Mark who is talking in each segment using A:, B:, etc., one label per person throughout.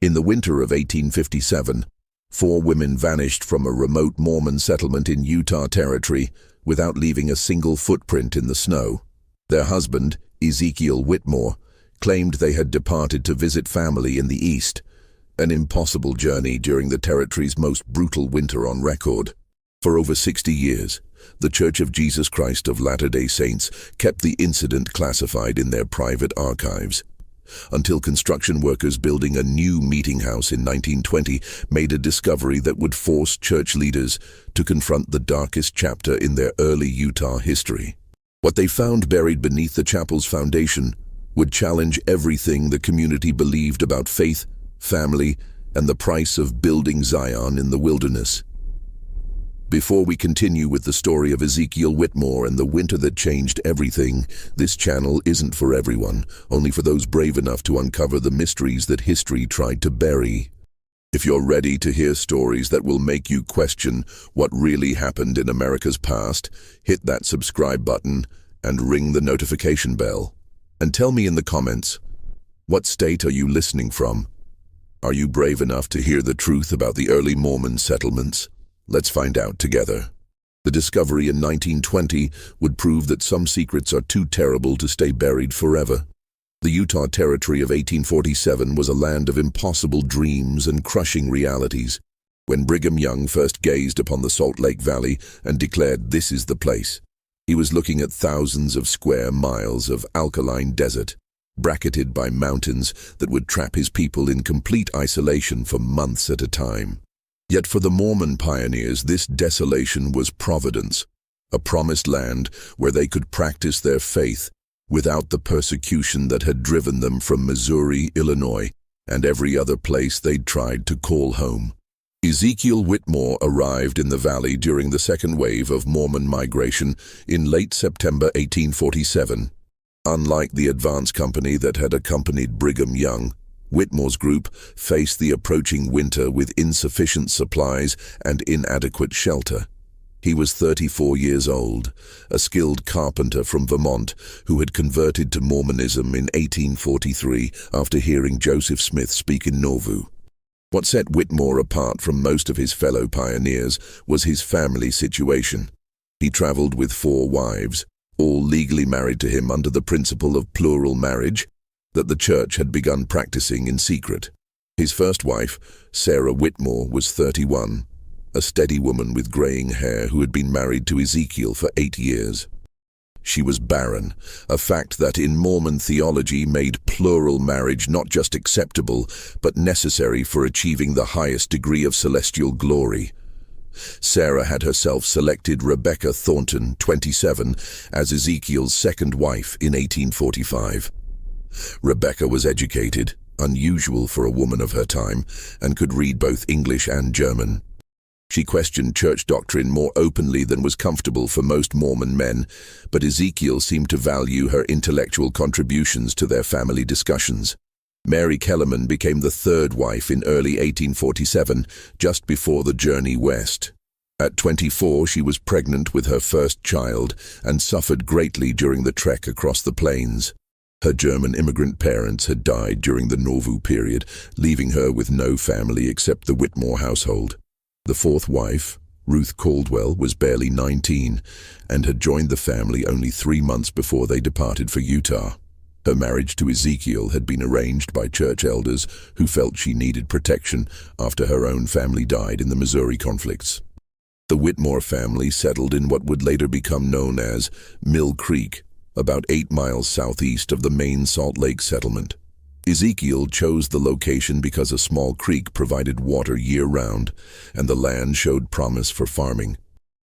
A: In the winter of 1857, 4 women vanished from a remote Mormon settlement in Utah Territory without leaving a single footprint in the snow. Their husband, Ezekiel Whitmore, claimed they had departed to visit family in the east, an impossible journey during the territory's most brutal winter on record. For over 60 years, the Church of Jesus Christ of Latter-day Saints kept the incident classified in their private archives, until construction workers building a new meeting house in 1920 made a discovery that would force church leaders to confront the darkest chapter in their early Utah history. What they found buried beneath the chapel's foundation would challenge everything the community believed about faith, family, and the price of building Zion in the wilderness. Before we continue with the story of Ezekiel Whitmore and the winter that changed everything, this channel isn't for everyone, only for those brave enough to uncover the mysteries that history tried to bury. If you're ready to hear stories that will make you question what really happened in America's past, hit that subscribe button and ring the notification bell. And tell me in the comments, what state are you listening from? Are you brave enough to hear the truth about the early Mormon settlements? Let's find out together. The discovery in 1920 would prove that some secrets are too terrible to stay buried forever. The Utah Territory of 1847 was a land of impossible dreams and crushing realities. When Brigham Young first gazed upon the Salt Lake Valley and declared this is the place, he was looking at thousands of square miles of alkaline desert, bracketed by mountains that would trap his people in complete isolation for months at a time. Yet for the Mormon pioneers, this desolation was providence, a promised land where they could practice their faith without the persecution that had driven them from Missouri, Illinois, and every other place they'd tried to call home. Ezekiel Whitmore arrived in the valley during the second wave of Mormon migration in late September 1847. Unlike the advance company that had accompanied Brigham Young, Whitmore's group faced the approaching winter with insufficient supplies and inadequate shelter. He was 34 years old, a skilled carpenter from Vermont who had converted to Mormonism in 1843 after hearing Joseph Smith speak in Nauvoo. What set Whitmore apart from most of his fellow pioneers was his family situation. He traveled with 4 wives, all legally married to him under the principle of plural marriage that the church had begun practicing in secret. His first wife, Sarah Whitmore, was 31, a steady woman with graying hair who had been married to Ezekiel for 8 years. She was barren, a fact that in Mormon theology made plural marriage not just acceptable, but necessary for achieving the highest degree of celestial glory. Sarah had herself selected Rebecca Thornton, 27, as Ezekiel's second wife in 1845. Rebecca was educated, unusual for a woman of her time, and could read both English and German. She questioned church doctrine more openly than was comfortable for most Mormon men, but Ezekiel seemed to value her intellectual contributions to their family discussions. Mary Kellerman became the third wife in early 1847, just before the journey west. At 24, she was pregnant with her first child and suffered greatly during the trek across the plains. Her German immigrant parents had died during the Nauvoo period, leaving her with no family except the Whitmore household. The fourth wife, Ruth Caldwell, was barely 19 and had joined the family only 3 months before they departed for Utah. Her marriage to Ezekiel had been arranged by church elders who felt she needed protection after her own family died in the Missouri conflicts. The Whitmore family settled in what would later become known as Mill Creek, about 8 miles southeast of the main Salt Lake settlement. Ezekiel chose the location because a small creek provided water year-round, and the land showed promise for farming.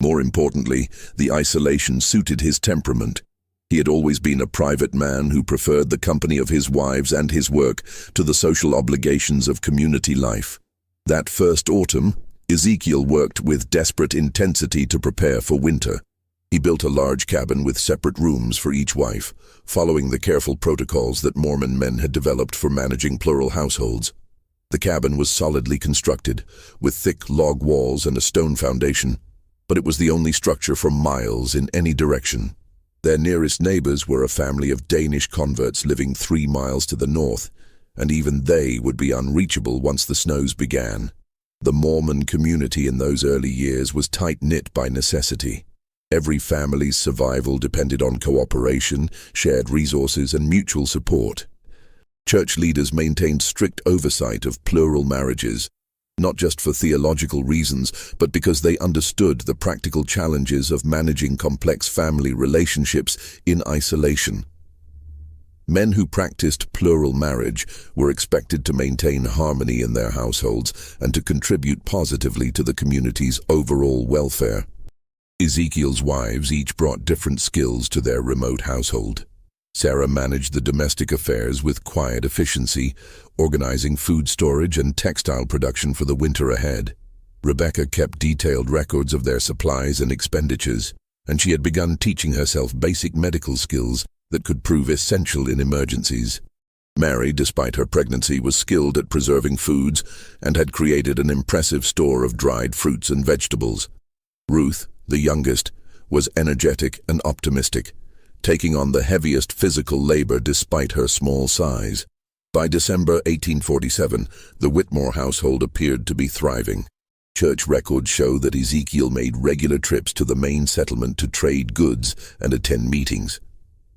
A: More importantly, the isolation suited his temperament. He had always been a private man who preferred the company of his wives and his work to the social obligations of community life. That first autumn, Ezekiel worked with desperate intensity to prepare for winter. He built a large cabin with separate rooms for each wife, following the careful protocols that Mormon men had developed for managing plural households. The cabin was solidly constructed, with thick log walls and a stone foundation, but it was the only structure for miles in any direction. Their nearest neighbors were a family of Danish converts living 3 miles to the north, and even they would be unreachable once the snows began. The Mormon community in those early years was tight-knit by necessity. Every family's survival depended on cooperation, shared resources, and mutual support. Church leaders maintained strict oversight of plural marriages, not just for theological reasons, but because they understood the practical challenges of managing complex family relationships in isolation. Men who practiced plural marriage were expected to maintain harmony in their households and to contribute positively to the community's overall welfare. Ezekiel's wives each brought different skills to their remote household. Sarah managed the domestic affairs with quiet efficiency, organizing food storage and textile production for the winter ahead. Rebecca kept detailed records of their supplies and expenditures, and she had begun teaching herself basic medical skills that could prove essential in emergencies. Mary, despite her pregnancy, was skilled at preserving foods and had created an impressive store of dried fruits and vegetables. Ruth, the youngest, was energetic and optimistic, taking on the heaviest physical labor despite her small size. By December 1847, the Whitmore household appeared to be thriving. Church records show that Ezekiel made regular trips to the main settlement to trade goods and attend meetings.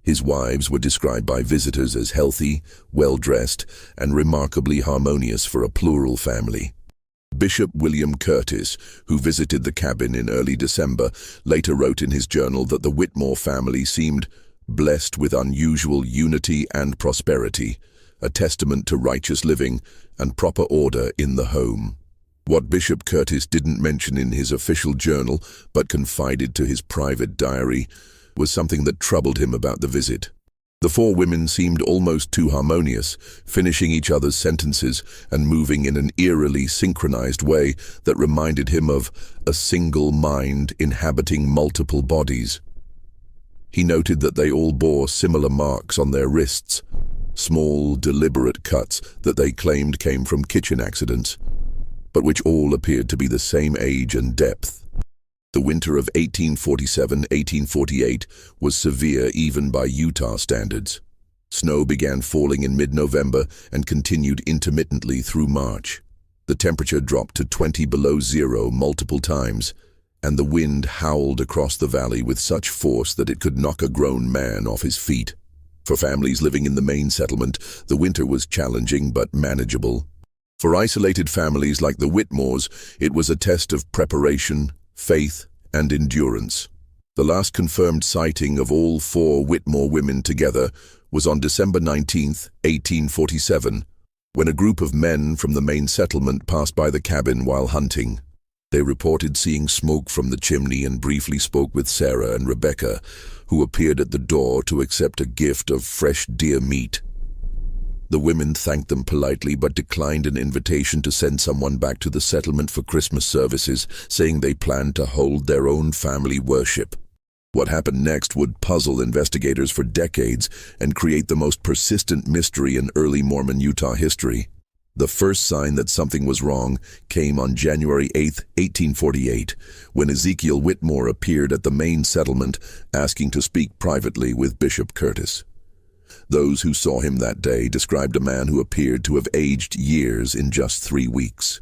A: His wives were described by visitors as healthy, well-dressed, and remarkably harmonious for a plural family. Bishop William Curtis, who visited the cabin in early December, later wrote in his journal that the Whitmore family seemed blessed with unusual unity and prosperity, a testament to righteous living and proper order in the home. What Bishop Curtis didn't mention in his official journal, but confided to his private diary, was something that troubled him about the visit. The four women seemed almost too harmonious, finishing each other's sentences and moving in an eerily synchronized way that reminded him of a single mind inhabiting multiple bodies. He noted that they all bore similar marks on their wrists, small, deliberate cuts that they claimed came from kitchen accidents, but which all appeared to be the same age and depth. The winter of 1847-1848 was severe even by Utah standards. Snow began falling in mid-November and continued intermittently through March. The temperature dropped to 20 below zero multiple times, and the wind howled across the valley with such force that it could knock a grown man off his feet. For families living in the main settlement, the winter was challenging but manageable. For isolated families like the Whitmores, it was a test of preparation, faith, and endurance. The last confirmed sighting of all four Whitmore women together was on December 19, 1847, when a group of men from the main settlement passed by the cabin while hunting. They reported seeing smoke from the chimney and briefly spoke with Sarah and Rebecca, who appeared at the door to accept a gift of fresh deer meat. The women thanked them politely but declined an invitation to send someone back to the settlement for Christmas services, saying they planned to hold their own family worship. What happened next would puzzle investigators for decades and create the most persistent mystery in early Mormon Utah history. The first sign that something was wrong came on January 8, 1848, when Ezekiel Whitmore appeared at the main settlement asking to speak privately with Bishop Curtis. Those who saw him that day described a man who appeared to have aged years in just 3 weeks.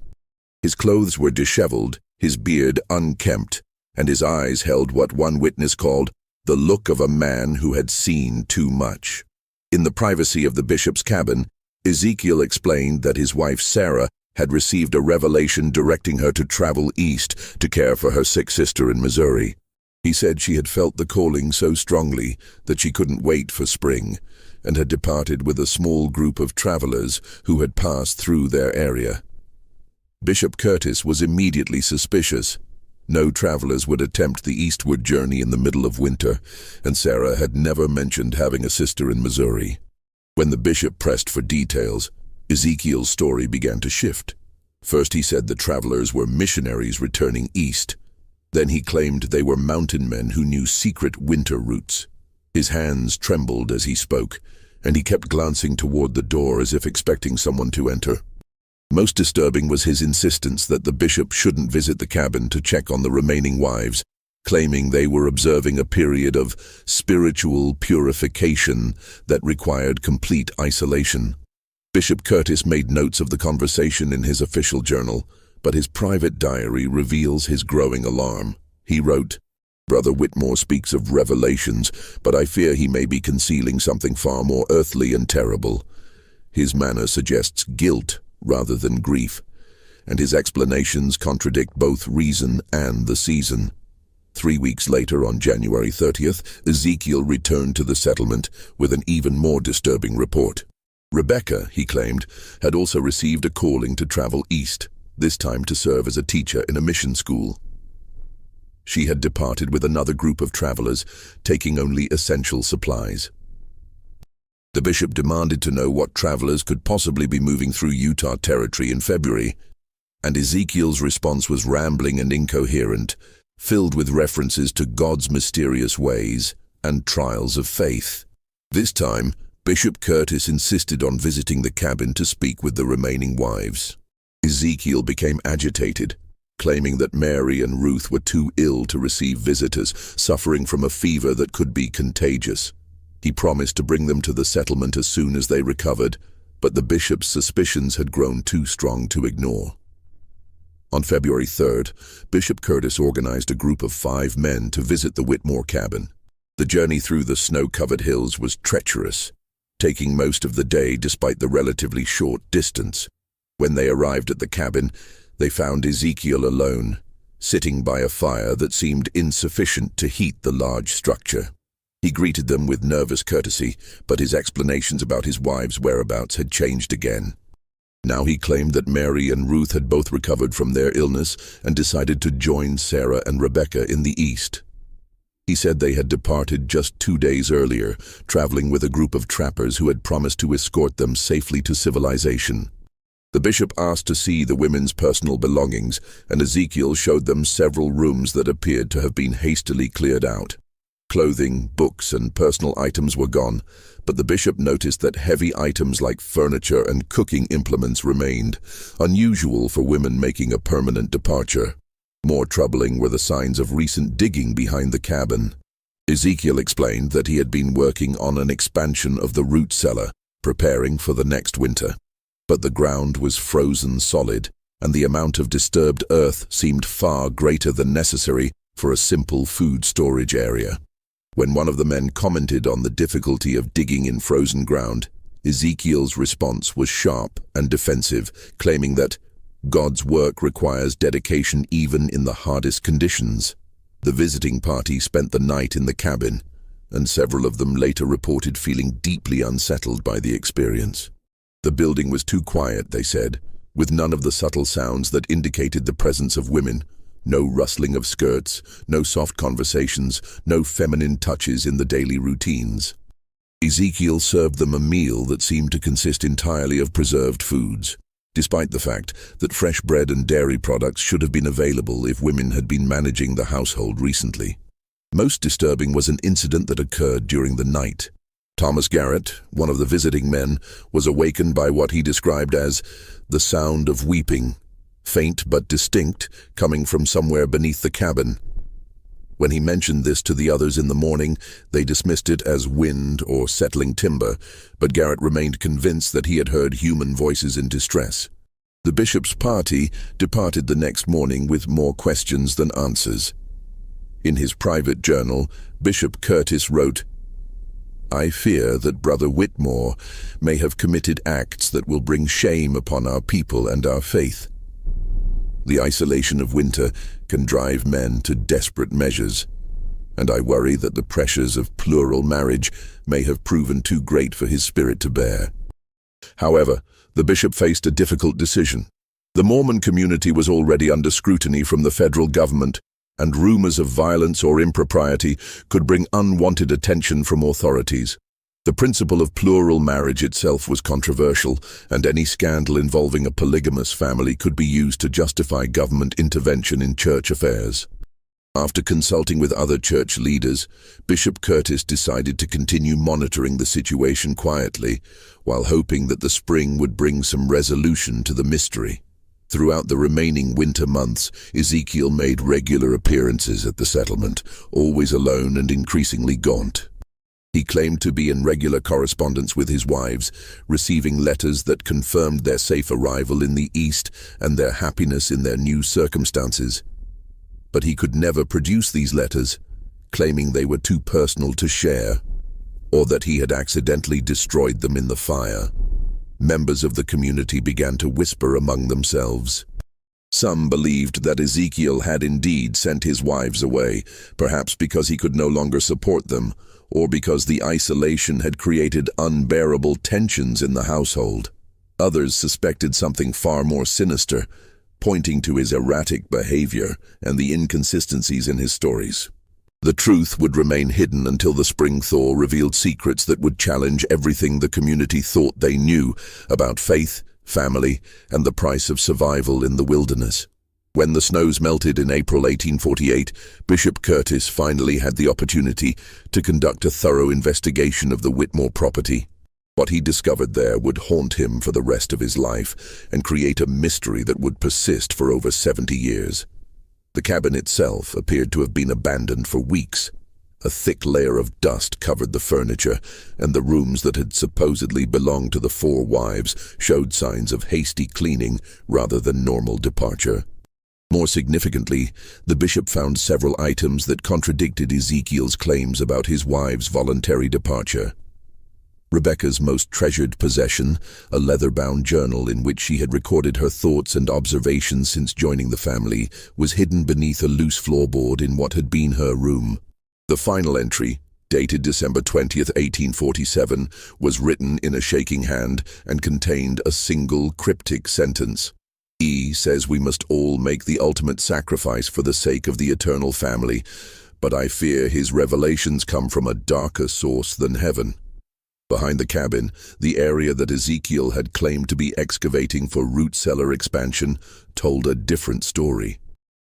A: His clothes were disheveled, his beard unkempt, and his eyes held what one witness called the look of a man who had seen too much. In the privacy of the bishop's cabin, Ezekiel explained that his wife Sarah had received a revelation directing her to travel east to care for her sick sister in Missouri. He said she had felt the calling so strongly that she couldn't wait for spring, and had departed with a small group of travelers who had passed through their area. Bishop Curtis was immediately suspicious. No travelers would attempt the eastward journey in the middle of winter, and Sarah had never mentioned having a sister in Missouri. When the bishop pressed for details, Ezekiel's story began to shift. First he said the travelers were missionaries returning east. Then he claimed they were mountain men who knew secret winter routes. His hands trembled as he spoke, and he kept glancing toward the door as if expecting someone to enter. Most disturbing was his insistence that the bishop shouldn't visit the cabin to check on the remaining wives, claiming they were observing a period of spiritual purification that required complete isolation. Bishop Curtis made notes of the conversation in his official journal, but his private diary reveals his growing alarm. He wrote, "Brother Whitmore speaks of revelations, but I fear he may be concealing something far more earthly and terrible. His manner suggests guilt rather than grief, and his explanations contradict both reason and the season." 3 weeks later, on January 30th, Ezekiel returned to the settlement with an even more disturbing report. Rebecca, he claimed, had also received a calling to travel east, this time to serve as a teacher in a mission school. She had departed with another group of travelers, taking only essential supplies. The bishop demanded to know what travelers could possibly be moving through Utah territory in February, and Ezekiel's response was rambling and incoherent, filled with references to God's mysterious ways and trials of faith. This time, Bishop Curtis insisted on visiting the cabin to speak with the remaining wives. Ezekiel became agitated, claiming that Mary and Ruth were too ill to receive visitors, suffering from a fever that could be contagious. He promised to bring them to the settlement as soon as they recovered, but the bishop's suspicions had grown too strong to ignore. On February 3rd, Bishop Curtis organized a group of 5 men to visit the Whitmore cabin. The journey through the snow-covered hills was treacherous, taking most of the day despite the relatively short distance. When they arrived at the cabin, they found Ezekiel alone, sitting by a fire that seemed insufficient to heat the large structure. He greeted them with nervous courtesy, but his explanations about his wives' whereabouts had changed again. Now he claimed that Mary and Ruth had both recovered from their illness and decided to join Sarah and Rebecca in the east. He said they had departed just 2 days earlier, traveling with a group of trappers who had promised to escort them safely to civilization. The bishop asked to see the women's personal belongings, and Ezekiel showed them several rooms that appeared to have been hastily cleared out. Clothing, books, and personal items were gone, but the bishop noticed that heavy items like furniture and cooking implements remained, unusual for women making a permanent departure. More troubling were the signs of recent digging behind the cabin. Ezekiel explained that he had been working on an expansion of the root cellar, preparing for the next winter. But the ground was frozen solid, and the amount of disturbed earth seemed far greater than necessary for a simple food storage area. When one of the men commented on the difficulty of digging in frozen ground, Ezekiel's response was sharp and defensive, claiming that God's work requires dedication even in the hardest conditions. The visiting party spent the night in the cabin, and several of them later reported feeling deeply unsettled by the experience. The building was too quiet, they said, with none of the subtle sounds that indicated the presence of women. No rustling of skirts, no soft conversations, no feminine touches in the daily routines. Ezekiel served them a meal that seemed to consist entirely of preserved foods, despite the fact that fresh bread and dairy products should have been available if women had been managing the household recently. Most disturbing was an incident that occurred during the night. Thomas Garrett, one of the visiting men, was awakened by what he described as the sound of weeping, faint but distinct, coming from somewhere beneath the cabin. When he mentioned this to the others in the morning, they dismissed it as wind or settling timber, but Garrett remained convinced that he had heard human voices in distress. The bishop's party departed the next morning with more questions than answers. In his private journal, Bishop Curtis wrote, "I fear that Brother Whitmore may have committed acts that will bring shame upon our people and our faith. The isolation of winter can drive men to desperate measures, and I worry that the pressures of plural marriage may have proven too great for his spirit to bear." However, the bishop faced a difficult decision. The Mormon community was already under scrutiny from the federal government, and rumors of violence or impropriety could bring unwanted attention from authorities. The principle of plural marriage itself was controversial, and any scandal involving a polygamous family could be used to justify government intervention in church affairs. After consulting with other church leaders, Bishop Curtis decided to continue monitoring the situation quietly, while hoping that the spring would bring some resolution to the mystery. Throughout the remaining winter months, Ezekiel made regular appearances at the settlement, always alone and increasingly gaunt. He claimed to be in regular correspondence with his wives, receiving letters that confirmed their safe arrival in the East and their happiness in their new circumstances. But he could never produce these letters, claiming they were too personal to share, or that he had accidentally destroyed them in the fire. Members of the community began to whisper among themselves. Some believed that Ezekiel had indeed sent his wives away, perhaps because he could no longer support them, or because the isolation had created unbearable tensions in the household. Others suspected something far more sinister, pointing to his erratic behavior and the inconsistencies in his stories. The truth would remain hidden until the spring thaw revealed secrets that would challenge everything the community thought they knew about faith, family, and the price of survival in the wilderness. When the snows melted in April 1848, Bishop Curtis finally had the opportunity to conduct a thorough investigation of the Whitmore property. What he discovered there would haunt him for the rest of his life and create a mystery that would persist for over 70 years. The cabin itself appeared to have been abandoned for weeks. A thick layer of dust covered the furniture, and the rooms that had supposedly belonged to the four wives showed signs of hasty cleaning rather than normal departure. More significantly, the bishop found several items that contradicted Ezekiel's claims about his wives' voluntary departure. Rebecca's most treasured possession, a leather-bound journal in which she had recorded her thoughts and observations since joining the family, was hidden beneath a loose floorboard in what had been her room. The final entry, dated December 20th, 1847, was written in a shaking hand and contained a single cryptic sentence. He says we must all make the ultimate sacrifice for the sake of the eternal family, but I fear his revelations come from a darker source than heaven. Behind the cabin, the area that Ezekiel had claimed to be excavating for root cellar expansion told a different story.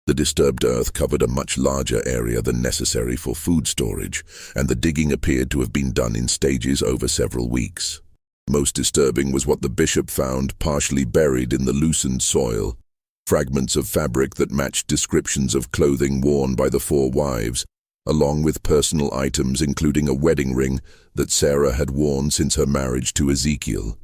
A: The disturbed earth covered a much larger area than necessary for food storage, and the digging appeared to have been done in stages over several weeks. Most disturbing was what the bishop found partially buried in the loosened soil. Fragments of fabric that matched descriptions of clothing worn by the four wives, along with personal items including a wedding ring that Sarah had worn since her marriage to Ezekiel.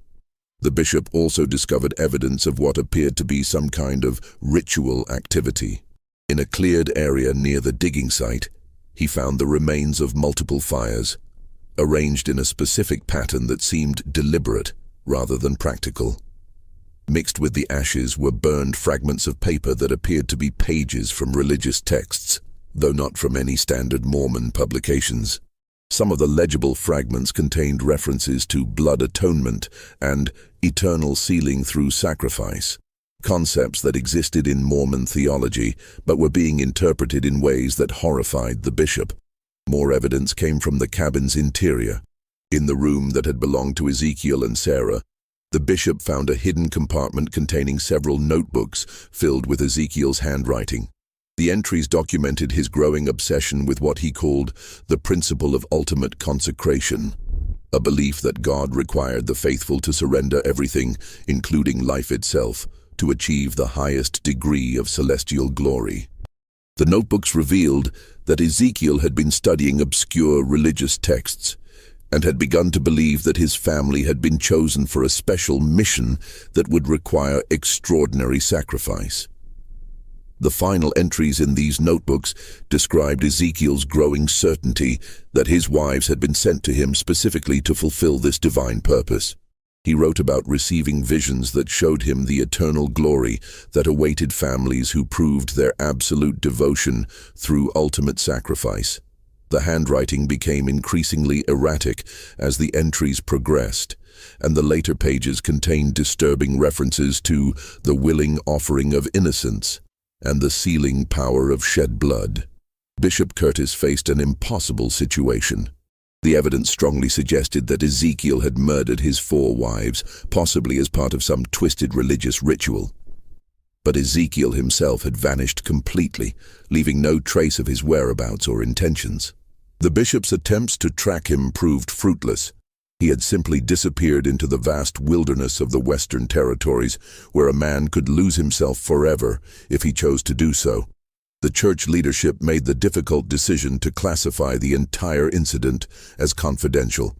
A: The bishop also discovered evidence of what appeared to be some kind of ritual activity. In a cleared area near the digging site, he found the remains of multiple fires, arranged in a specific pattern that seemed deliberate rather than practical. Mixed with the ashes were burned fragments of paper that appeared to be pages from religious texts, though not from any standard Mormon publications. Some of the legible fragments contained references to blood atonement and eternal sealing through sacrifice, concepts that existed in Mormon theology but were being interpreted in ways that horrified the bishop. More evidence came from the cabin's interior. In the room that had belonged to Ezekiel and Sarah, the bishop found a hidden compartment containing several notebooks filled with Ezekiel's handwriting. The entries documented his growing obsession with what he called the principle of ultimate consecration, a belief that God required the faithful to surrender everything, including life itself, to achieve the highest degree of celestial glory. The notebooks revealed that Ezekiel had been studying obscure religious texts and had begun to believe that his family had been chosen for a special mission that would require extraordinary sacrifice. The final entries in these notebooks described Ezekiel's growing certainty that his wives had been sent to him specifically to fulfill this divine purpose. He wrote about receiving visions that showed him the eternal glory that awaited families who proved their absolute devotion through ultimate sacrifice. The handwriting became increasingly erratic as the entries progressed, and the later pages contained disturbing references to the willing offering of innocence and the sealing power of shed blood. Bishop Curtis faced an impossible situation. The evidence strongly suggested that Ezekiel had murdered his four wives, possibly as part of some twisted religious ritual. But Ezekiel himself had vanished completely, leaving no trace of his whereabouts or intentions. The bishop's attempts to track him proved fruitless. He had simply disappeared into the vast wilderness of the Western Territories, where a man could lose himself forever if he chose to do so. The church leadership made the difficult decision to classify the entire incident as confidential.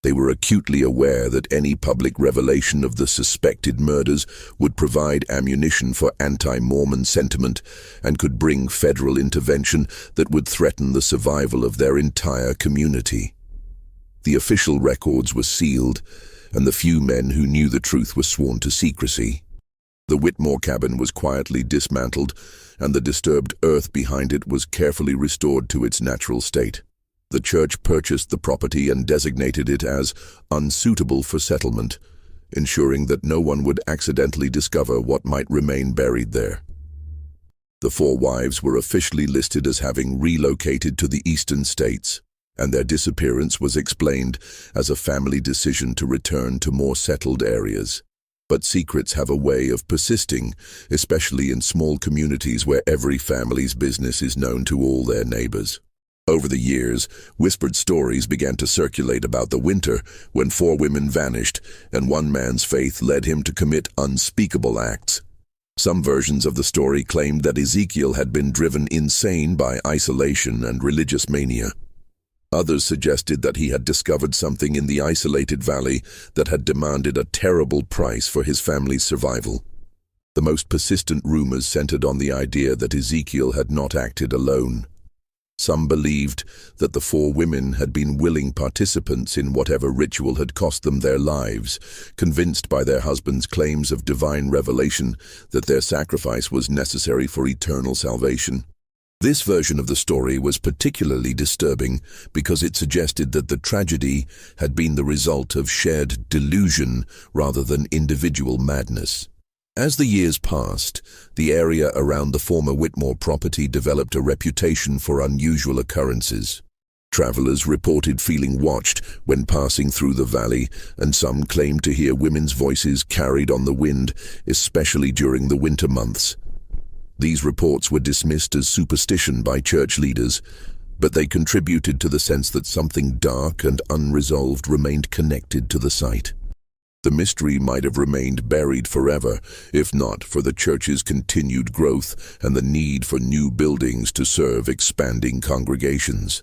A: They were acutely aware that any public revelation of the suspected murders would provide ammunition for anti-Mormon sentiment and could bring federal intervention that would threaten the survival of their entire community. The official records were sealed, and the few men who knew the truth were sworn to secrecy. The Whitmore cabin was quietly dismantled, and the disturbed earth behind it was carefully restored to its natural state. The church purchased the property and designated it as unsuitable for settlement, ensuring that no one would accidentally discover what might remain buried there. The four wives were officially listed as having relocated to the eastern states, and their disappearance was explained as a family decision to return to more settled areas. But secrets have a way of persisting, especially in small communities where every family's business is known to all their neighbors. Over the years, whispered stories began to circulate about the winter when four women vanished and one man's faith led him to commit unspeakable acts. Some versions of the story claimed that Ezekiel had been driven insane by isolation and religious mania. Others suggested that he had discovered something in the isolated valley that had demanded a terrible price for his family's survival. The most persistent rumors centered on the idea that Ezekiel had not acted alone. Some believed that the four women had been willing participants in whatever ritual had cost them their lives, convinced by their husbands' claims of divine revelation that their sacrifice was necessary for eternal salvation. This version of the story was particularly disturbing because it suggested that the tragedy had been the result of shared delusion rather than individual madness. As the years passed, the area around the former Whitmore property developed a reputation for unusual occurrences. Travelers reported feeling watched when passing through the valley, and some claimed to hear women's voices carried on the wind, especially during the winter months. These reports were dismissed as superstition by church leaders, but they contributed to the sense that something dark and unresolved remained connected to the site. The mystery might have remained buried forever, if not for the church's continued growth and the need for new buildings to serve expanding congregations.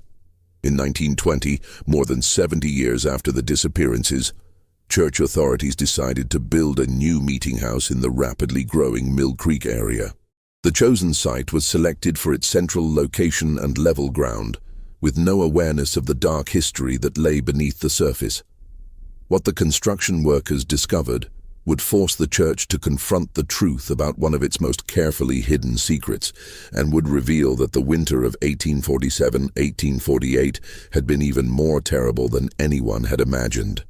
A: In 1920, more than 70 years after the disappearances, church authorities decided to build a new meeting house in the rapidly growing Mill Creek area. The chosen site was selected for its central location and level ground, with no awareness of the dark history that lay beneath the surface. What the construction workers discovered would force the church to confront the truth about one of its most carefully hidden secrets, and would reveal that the winter of 1847-1848 had been even more terrible than anyone had imagined.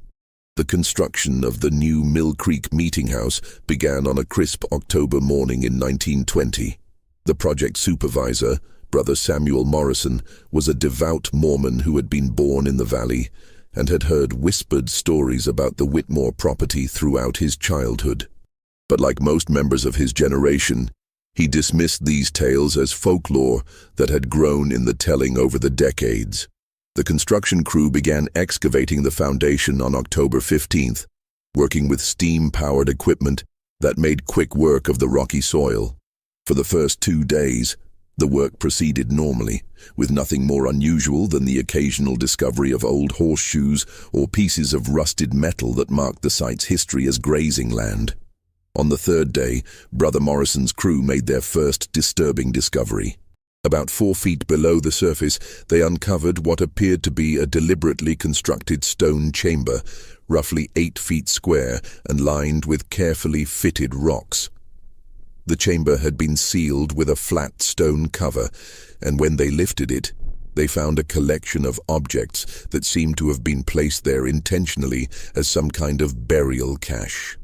A: The construction of the new Mill Creek Meeting House began on a crisp October morning in 1920. The project supervisor, Brother Samuel Morrison, was a devout Mormon who had been born in the valley and had heard whispered stories about the Whitmore property throughout his childhood. But like most members of his generation, he dismissed these tales as folklore that had grown in the telling over the decades. The construction crew began excavating the foundation on October 15th, working with steam-powered equipment that made quick work of the rocky soil. For the first 2 days, the work proceeded normally, with nothing more unusual than the occasional discovery of old horseshoes or pieces of rusted metal that marked the site's history as grazing land. On the third day, Brother Morrison's crew made their first disturbing discovery. About 4 feet below the surface, they uncovered what appeared to be a deliberately constructed stone chamber, roughly 8 feet square and lined with carefully fitted rocks. The chamber had been sealed with a flat stone cover, and when they lifted it, they found a collection of objects that seemed to have been placed there intentionally as some kind of burial cache.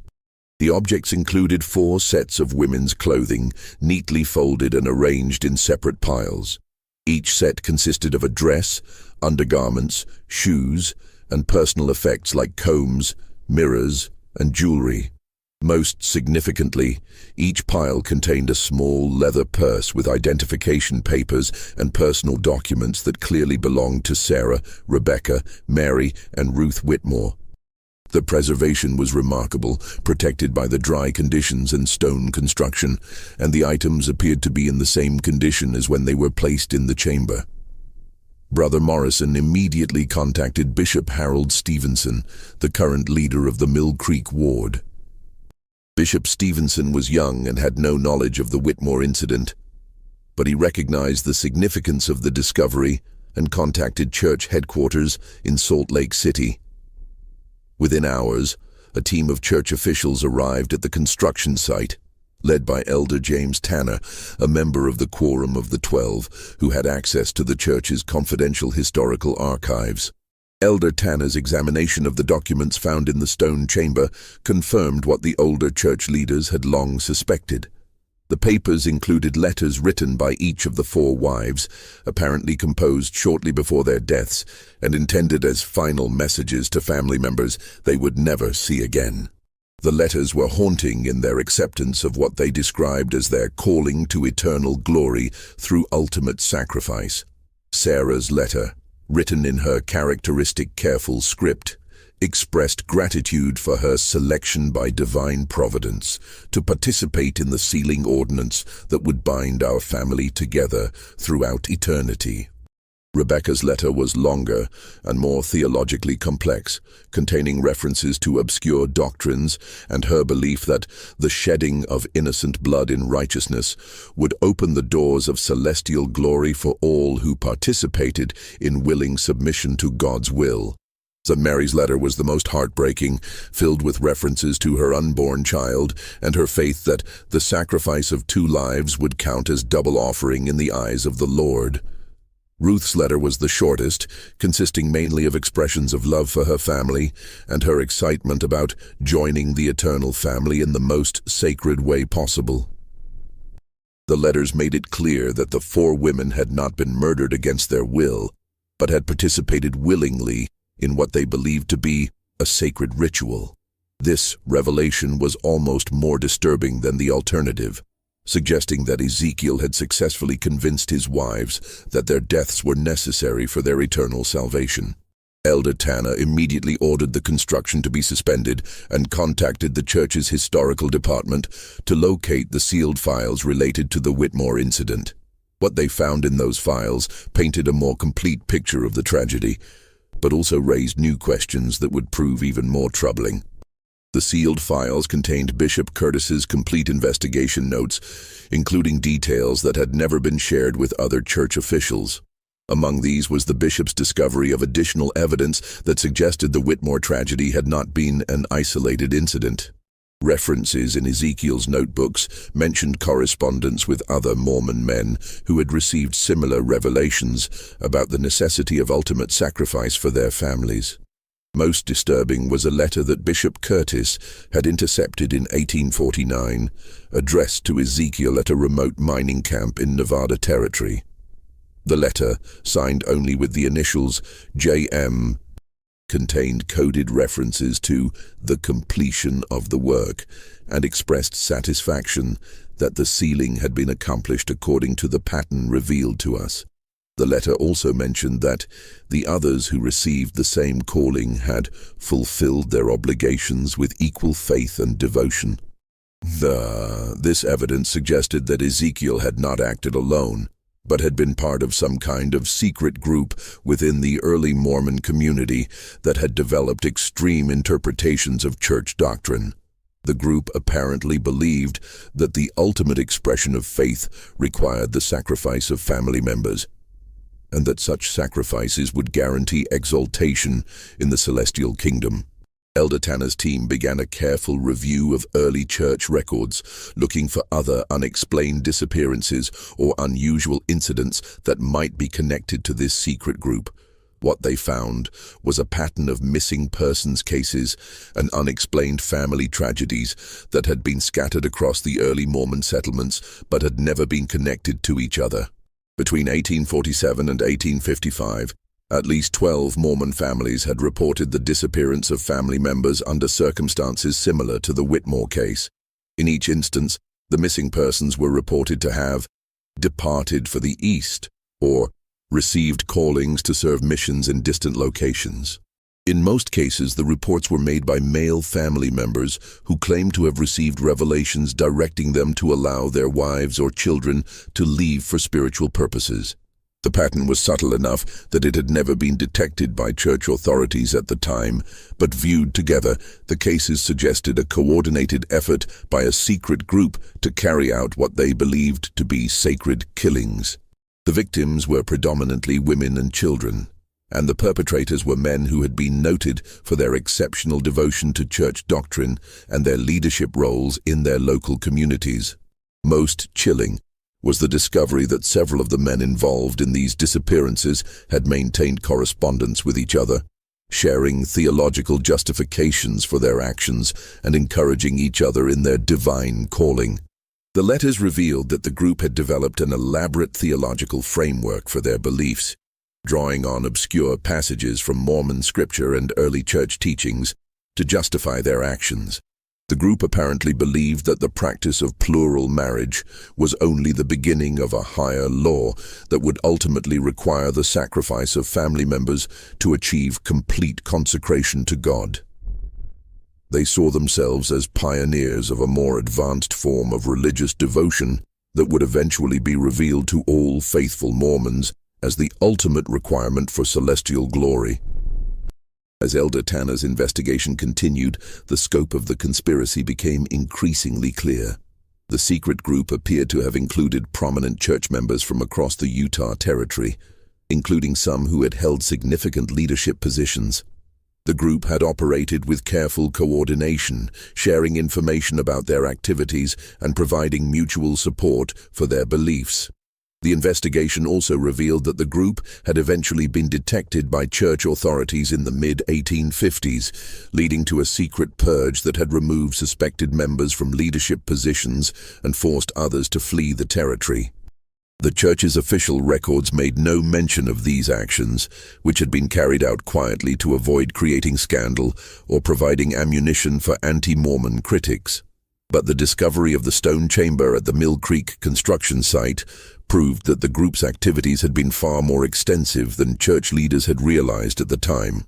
A: The objects included 4 sets of women's clothing, neatly folded and arranged in separate piles. Each set consisted of a dress, undergarments, shoes, and personal effects like combs, mirrors, and jewelry. Most significantly, each pile contained a small leather purse with identification papers and personal documents that clearly belonged to Sarah, Rebecca, Mary, and Ruth Whitmore. The preservation was remarkable, protected by the dry conditions and stone construction, and the items appeared to be in the same condition as when they were placed in the chamber. Brother Morrison immediately contacted Bishop Harold Stevenson, the current leader of the Mill Creek Ward. Bishop Stevenson was young and had no knowledge of the Whitmore incident, but he recognized the significance of the discovery and contacted church headquarters in Salt Lake City. Within hours, a team of church officials arrived at the construction site, led by Elder James Tanner, a member of the Quorum of the 12, who had access to the church's confidential historical archives. Elder Tanner's examination of the documents found in the stone chamber confirmed what the older church leaders had long suspected. The papers included letters written by each of the 4 wives, apparently composed shortly before their deaths, and intended as final messages to family members they would never see again. The letters were haunting in their acceptance of what they described as their calling to eternal glory through ultimate sacrifice. Sarah's letter, written in her characteristic careful script, expressed gratitude for her selection by divine providence to participate in the sealing ordinance that would bind our family together throughout eternity. Rebecca's letter was longer and more theologically complex, containing references to obscure doctrines and her belief that the shedding of innocent blood in righteousness would open the doors of celestial glory for all who participated in willing submission to God's will. St. Mary's letter was the most heartbreaking, filled with references to her unborn child and her faith that the sacrifice of 2 lives would count as double offering in the eyes of the Lord. Ruth's letter was the shortest, consisting mainly of expressions of love for her family and her excitement about joining the eternal family in the most sacred way possible. The letters made it clear that the 4 women had not been murdered against their will, but had participated willingly in what they believed to be a sacred ritual. This revelation was almost more disturbing than the alternative, suggesting that Ezekiel had successfully convinced his wives that their deaths were necessary for their eternal salvation. Elder Tanner immediately ordered the construction to be suspended and contacted the church's historical department to locate the sealed files related to the Whitmore incident. What they found in those files painted a more complete picture of the tragedy, but also raised new questions that would prove even more troubling. The sealed files contained Bishop Curtis's complete investigation notes, including details that had never been shared with other church officials. Among these was the bishop's discovery of additional evidence that suggested the Whitmore tragedy had not been an isolated incident. References in Ezekiel's notebooks mentioned correspondence with other Mormon men who had received similar revelations about the necessity of ultimate sacrifice for their families. Most disturbing was a letter that Bishop Curtis had intercepted in 1849, addressed to Ezekiel at a remote mining camp in Nevada Territory. The letter, signed only with the initials J.M., contained coded references to the completion of the work and expressed satisfaction that the sealing had been accomplished according to the pattern revealed to us. The letter also mentioned that the others who received the same calling had fulfilled their obligations with equal faith and devotion. This evidence suggested that Ezekiel had not acted alone, but had been part of some kind of secret group within the early Mormon community that had developed extreme interpretations of church doctrine. The group apparently believed that the ultimate expression of faith required the sacrifice of family members, and that such sacrifices would guarantee exaltation in the celestial kingdom. Elder Tanner's team began a careful review of early church records, looking for other unexplained disappearances or unusual incidents that might be connected to this secret group. What they found was a pattern of missing persons cases and unexplained family tragedies that had been scattered across the early Mormon settlements but had never been connected to each other. Between 1847 and 1855, at least 12 Mormon families had reported the disappearance of family members under circumstances similar to the Whitmore case. In each instance, the missing persons were reported to have departed for the East or received callings to serve missions in distant locations. In most cases, the reports were made by male family members who claimed to have received revelations directing them to allow their wives or children to leave for spiritual purposes. The pattern was subtle enough that it had never been detected by church authorities at the time, but viewed together, the cases suggested a coordinated effort by a secret group to carry out what they believed to be sacred killings. The victims were predominantly women and children, and the perpetrators were men who had been noted for their exceptional devotion to church doctrine and their leadership roles in their local communities. Most chilling was the discovery that several of the men involved in these disappearances had maintained correspondence with each other, sharing theological justifications for their actions and encouraging each other in their divine calling. The letters revealed that the group had developed an elaborate theological framework for their beliefs, drawing on obscure passages from Mormon scripture and early church teachings to justify their actions. The group apparently believed that the practice of plural marriage was only the beginning of a higher law that would ultimately require the sacrifice of family members to achieve complete consecration to God. They saw themselves as pioneers of a more advanced form of religious devotion that would eventually be revealed to all faithful Mormons as the ultimate requirement for celestial glory. As Elder Tanner's investigation continued, the scope of the conspiracy became increasingly clear. The secret group appeared to have included prominent church members from across the Utah Territory, including some who had held significant leadership positions. The group had operated with careful coordination, sharing information about their activities and providing mutual support for their beliefs. The investigation also revealed that the group had eventually been detected by church authorities in the mid-1850s, leading to a secret purge that had removed suspected members from leadership positions and forced others to flee the territory. The church's official records made no mention of these actions, which had been carried out quietly to avoid creating scandal or providing ammunition for anti-Mormon critics. But the discovery of the stone chamber at the Mill Creek construction site proved that the group's activities had been far more extensive than church leaders had realized at the time.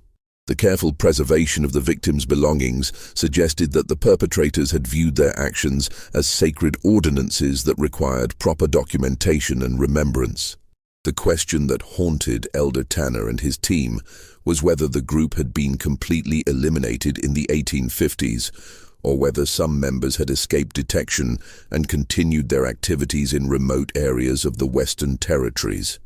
A: The careful preservation of the victims' belongings suggested that the perpetrators had viewed their actions as sacred ordinances that required proper documentation and remembrance. The question that haunted Elder Tanner and his team was whether the group had been completely eliminated in the 1850s, or whether some members had escaped detection and continued their activities in remote areas of the Western Territories.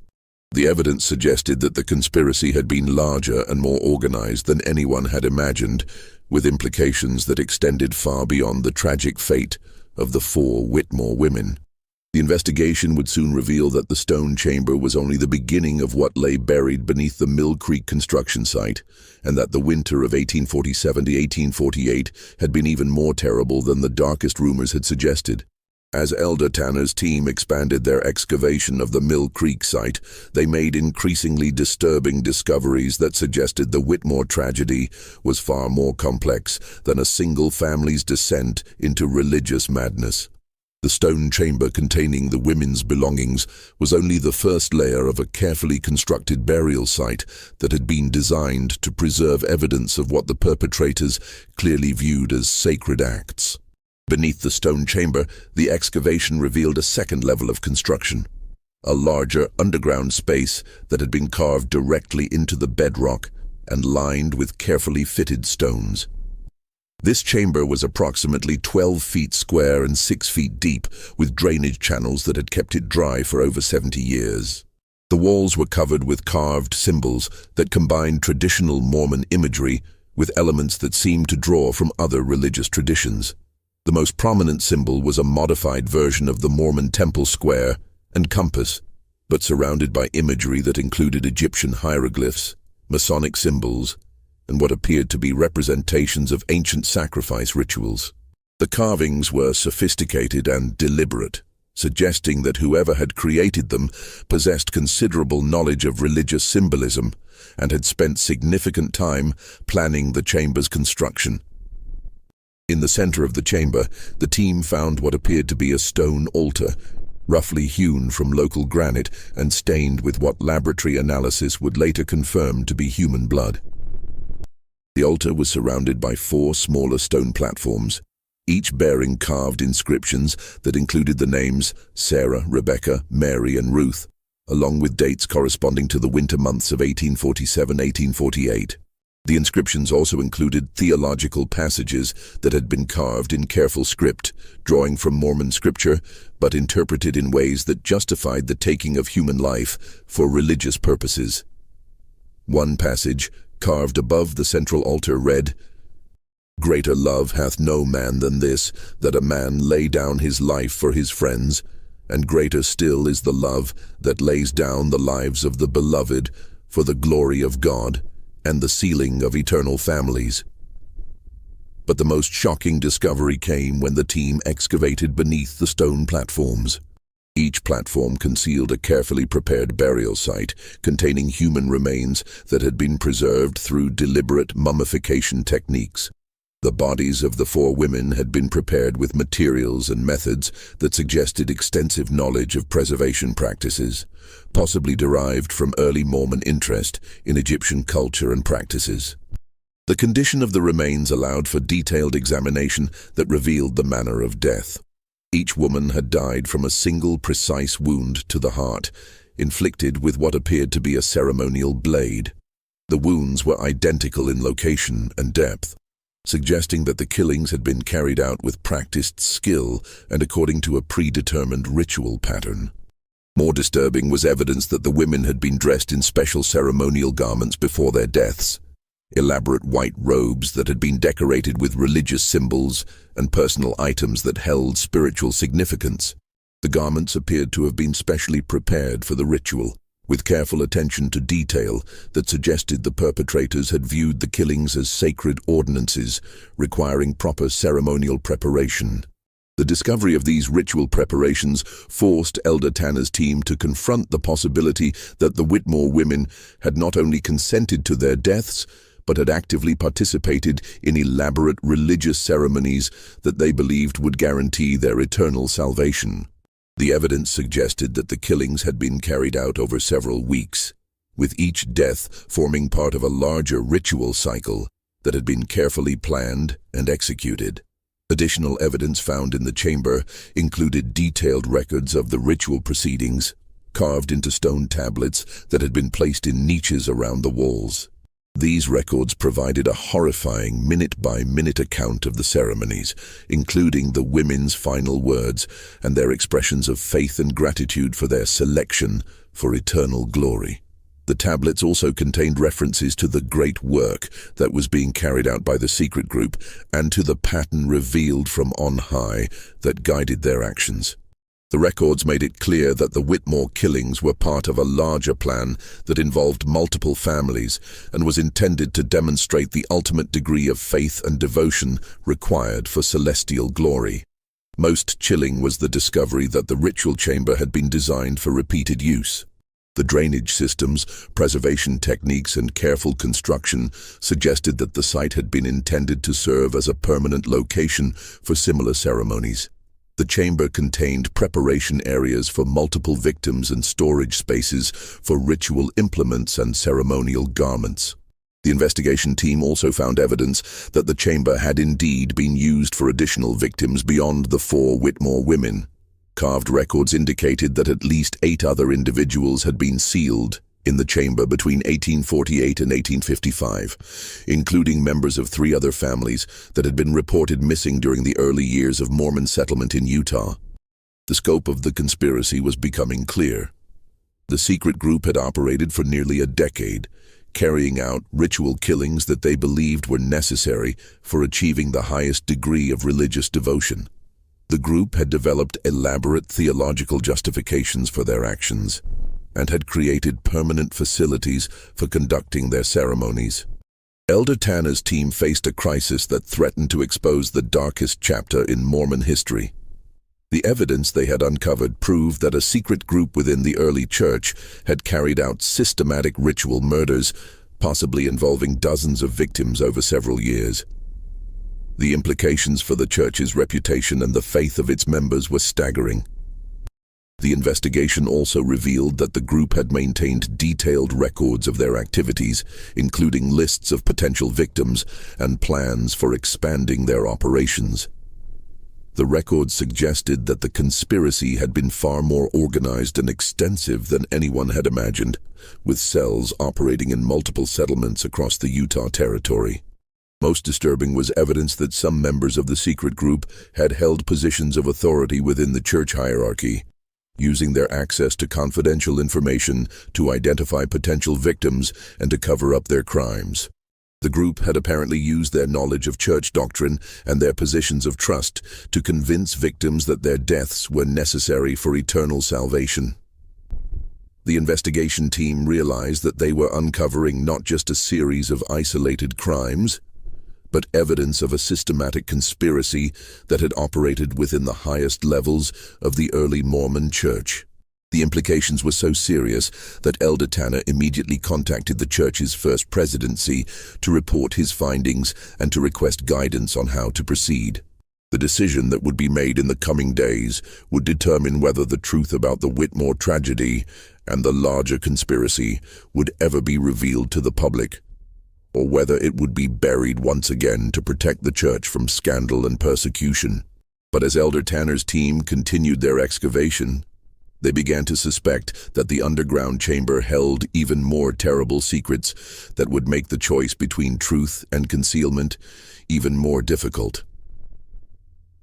A: The evidence suggested that the conspiracy had been larger and more organized than anyone had imagined, with implications that extended far beyond the tragic fate of the 4 Whitmore women. The investigation would soon reveal that the stone chamber was only the beginning of what lay buried beneath the Mill Creek construction site, and that the winter of 1847 to 1848 had been even more terrible than the darkest rumors had suggested. As Elder Tanner's team expanded their excavation of the Mill Creek site, they made increasingly disturbing discoveries that suggested the Whitmore tragedy was far more complex than a single family's descent into religious madness. The stone chamber containing the women's belongings was only the first layer of a carefully constructed burial site that had been designed to preserve evidence of what the perpetrators clearly viewed as sacred acts. Beneath the stone chamber, the excavation revealed a second level of construction, a larger underground space that had been carved directly into the bedrock and lined with carefully fitted stones. This chamber was approximately 12 feet square and 6 feet deep, with drainage channels that had kept it dry for over 70 years. The walls were covered with carved symbols that combined traditional Mormon imagery with elements that seemed to draw from other religious traditions. The most prominent symbol was a modified version of the Mormon temple square and compass, but surrounded by imagery that included Egyptian hieroglyphs, Masonic symbols, and what appeared to be representations of ancient sacrifice rituals. The carvings were sophisticated and deliberate, suggesting that whoever had created them possessed considerable knowledge of religious symbolism and had spent significant time planning the chamber's construction. In the center of the chamber, the team found what appeared to be a stone altar, roughly hewn from local granite and stained with what laboratory analysis would later confirm to be human blood. The altar was surrounded by 4 smaller stone platforms, each bearing carved inscriptions that included the names Sarah, Rebecca, Mary, and Ruth, along with dates corresponding to the winter months of 1847-1848. The inscriptions also included theological passages that had been carved in careful script, drawing from Mormon scripture, but interpreted in ways that justified the taking of human life for religious purposes. One passage, carved above the central altar, read, "Greater love hath no man than this, that a man lay down his life for his friends, and greater still is the love that lays down the lives of the beloved for the glory of God and the sealing of eternal families." But the most shocking discovery came when the team excavated beneath the stone platforms. Each platform concealed a carefully prepared burial site containing human remains that had been preserved through deliberate mummification techniques. The bodies of the 4 women had been prepared with materials and methods that suggested extensive knowledge of preservation practices, possibly derived from early Mormon interest in Egyptian culture and practices. The condition of the remains allowed for detailed examination that revealed the manner of death. Each woman had died from a single precise wound to the heart, inflicted with what appeared to be a ceremonial blade. The wounds were identical in location and depth, suggesting that the killings had been carried out with practiced skill and according to a predetermined ritual pattern. More disturbing was evidence that the women had been dressed in special ceremonial garments before their deaths, elaborate white robes that had been decorated with religious symbols and personal items that held spiritual significance. The garments appeared to have been specially prepared for the ritual, with careful attention to detail that suggested the perpetrators had viewed the killings as sacred ordinances, requiring proper ceremonial preparation. The discovery of these ritual preparations forced Elder Tanner's team to confront the possibility that the Whitmore women had not only consented to their deaths, but had actively participated in elaborate religious ceremonies that they believed would guarantee their eternal salvation. The evidence suggested that the killings had been carried out over several weeks, with each death forming part of a larger ritual cycle that had been carefully planned and executed. Additional evidence found in the chamber included detailed records of the ritual proceedings, carved into stone tablets that had been placed in niches around the walls. These records provided a horrifying minute-by-minute account of the ceremonies, including the women's final words and their expressions of faith and gratitude for their selection for eternal glory. The tablets also contained references to the great work that was being carried out by the secret group and to the pattern revealed from on high that guided their actions. The records made it clear that the Whitmore killings were part of a larger plan that involved multiple families and was intended to demonstrate the ultimate degree of faith and devotion required for celestial glory. Most chilling was the discovery that the ritual chamber had been designed for repeated use. The drainage systems, preservation techniques, and careful construction suggested that the site had been intended to serve as a permanent location for similar ceremonies. The chamber contained preparation areas for multiple victims and storage spaces for ritual implements and ceremonial garments. The investigation team also found evidence that the chamber had indeed been used for additional victims beyond the 4 Whitmore women. Carved records indicated that at least 8 other individuals had been sealed in the chamber between 1848 and 1855, including members of 3 other families that had been reported missing during the early years of Mormon settlement in Utah. The scope of the conspiracy was becoming clear. The secret group had operated for nearly a decade, carrying out ritual killings that they believed were necessary for achieving the highest degree of religious devotion. The group had developed elaborate theological justifications for their actions, and had created permanent facilities for conducting their ceremonies. Elder Tanner's team faced a crisis that threatened to expose the darkest chapter in Mormon history. The evidence they had uncovered proved that a secret group within the early church had carried out systematic ritual murders, possibly involving dozens of victims over several years. The implications for the church's reputation and the faith of its members were staggering. The investigation also revealed that the group had maintained detailed records of their activities, including lists of potential victims and plans for expanding their operations. The records suggested that the conspiracy had been far more organized and extensive than anyone had imagined, with cells operating in multiple settlements across the Utah Territory. Most disturbing was evidence that some members of the secret group had held positions of authority within the church hierarchy, using their access to confidential information to identify potential victims and to cover up their crimes. The group had apparently used their knowledge of church doctrine and their positions of trust to convince victims that their deaths were necessary for eternal salvation. The investigation team realized that they were uncovering not just a series of isolated crimes, but evidence of a systematic conspiracy that had operated within the highest levels of the early Mormon Church. The implications were so serious that Elder Tanner immediately contacted the church's first presidency to report his findings and to request guidance on how to proceed. The decision that would be made in the coming days would determine whether the truth about the Whitmore tragedy and the larger conspiracy would ever be revealed to the public, or whether it would be buried once again to protect the church from scandal and persecution. But as Elder Tanner's team continued their excavation, they began to suspect that the underground chamber held even more terrible secrets that would make the choice between truth and concealment even more difficult.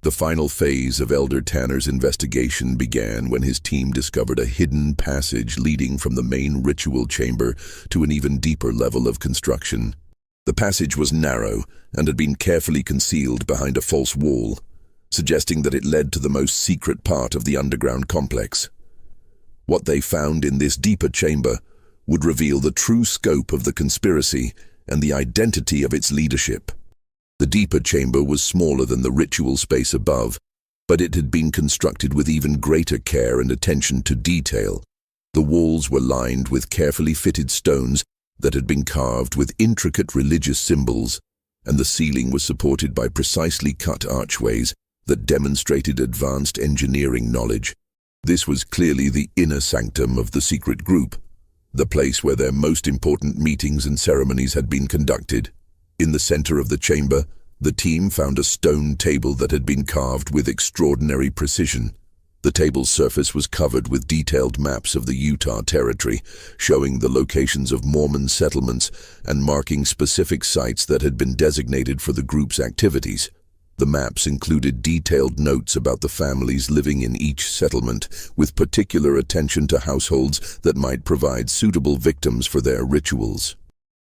A: The final phase of Elder Tanner's investigation began when his team discovered a hidden passage leading from the main ritual chamber to an even deeper level of construction. The passage was narrow and had been carefully concealed behind a false wall, suggesting that it led to the most secret part of the underground complex. What they found in this deeper chamber would reveal the true scope of the conspiracy and the identity of its leadership. The deeper chamber was smaller than the ritual space above, but it had been constructed with even greater care and attention to detail. The walls were lined with carefully fitted stones that had been carved with intricate religious symbols, and the ceiling was supported by precisely cut archways that demonstrated advanced engineering knowledge. This was clearly the inner sanctum of the secret group, the place where their most important meetings and ceremonies had been conducted. In the center of the chamber, the team found a stone table that had been carved with extraordinary precision. The table's surface was covered with detailed maps of the Utah Territory, showing the locations of Mormon settlements and marking specific sites that had been designated for the group's activities. The maps included detailed notes about the families living in each settlement, with particular attention to households that might provide suitable victims for their rituals.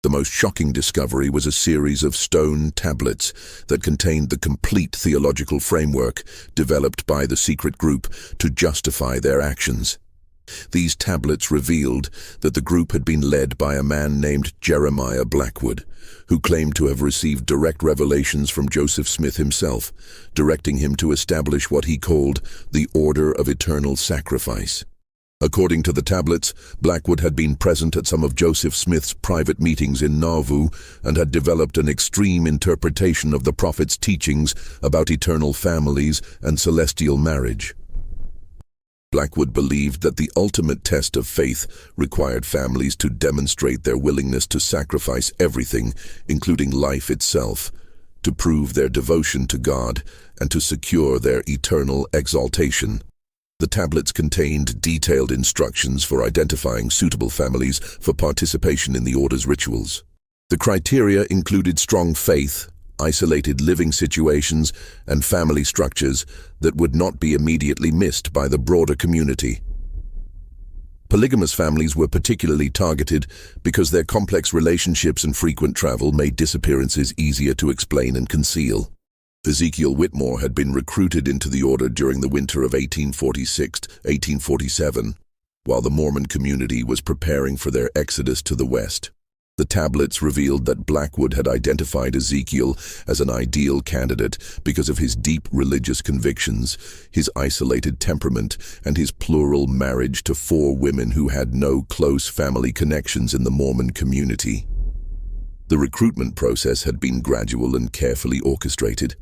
A: The most shocking discovery was a series of stone tablets that contained the complete theological framework developed by the secret group to justify their actions. These tablets revealed that the group had been led by a man named Jeremiah Blackwood, who claimed to have received direct revelations from Joseph Smith himself, directing him to establish what he called the Order of Eternal Sacrifice. According to the tablets, Blackwood had been present at some of Joseph Smith's private meetings in Nauvoo and had developed an extreme interpretation of the prophet's teachings about eternal families and celestial marriage. Blackwood believed that the ultimate test of faith required families to demonstrate their willingness to sacrifice everything, including life itself, to prove their devotion to God and to secure their eternal exaltation. The tablets contained detailed instructions for identifying suitable families for participation in the order's rituals. The criteria included strong faith, isolated living situations, and family structures that would not be immediately missed by the broader community. Polygamous families were particularly targeted because their complex relationships and frequent travel made disappearances easier to explain and conceal. Ezekiel Whitmore had been recruited into the order during the winter of 1846-1847, while the Mormon community was preparing for their exodus to the west. The tablets revealed that Blackwood had identified Ezekiel as an ideal candidate because of his deep religious convictions, his isolated temperament, and his plural marriage to 4 women who had no close family connections in the Mormon community. The recruitment process had been gradual and carefully orchestrated.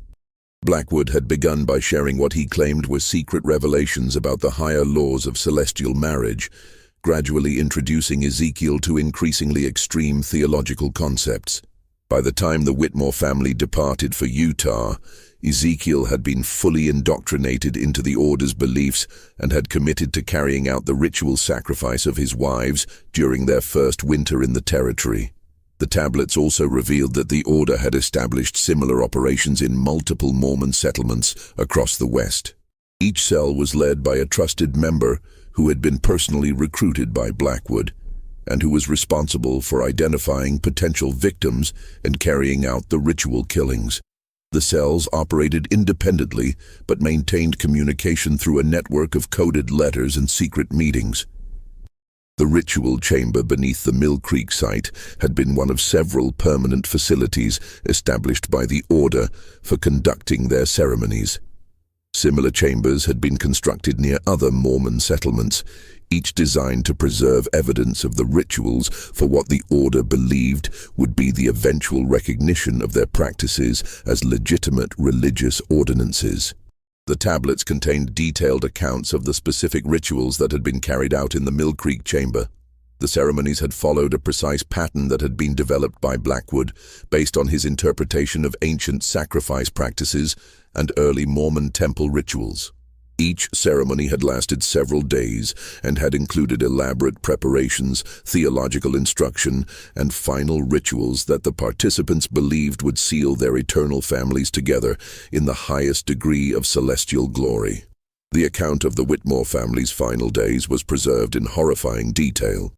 A: Blackwood had begun by sharing what he claimed were secret revelations about the higher laws of celestial marriage, gradually introducing Ezekiel to increasingly extreme theological concepts. By the time the Whitmore family departed for Utah, Ezekiel had been fully indoctrinated into the order's beliefs and had committed to carrying out the ritual sacrifice of his wives during their first winter in the territory. The tablets also revealed that the order had established similar operations in multiple Mormon settlements across the West. Each cell was led by a trusted member who had been personally recruited by Blackwood, and who was responsible for identifying potential victims and carrying out the ritual killings. The cells operated independently but maintained communication through a network of coded letters and secret meetings. The ritual chamber beneath the Mill Creek site had been one of several permanent facilities established by the order for conducting their ceremonies. Similar chambers had been constructed near other Mormon settlements, each designed to preserve evidence of the rituals for what the order believed would be the eventual recognition of their practices as legitimate religious ordinances. The tablets contained detailed accounts of the specific rituals that had been carried out in the Mill Creek chamber. The ceremonies had followed a precise pattern that had been developed by Blackwood based on his interpretation of ancient sacrifice practices and early Mormon temple rituals. Each ceremony had lasted several days and had included elaborate preparations, theological instruction, and final rituals that the participants believed would seal their eternal families together in the highest degree of celestial glory. The account of the Whitmore family's final days was preserved in horrifying detail.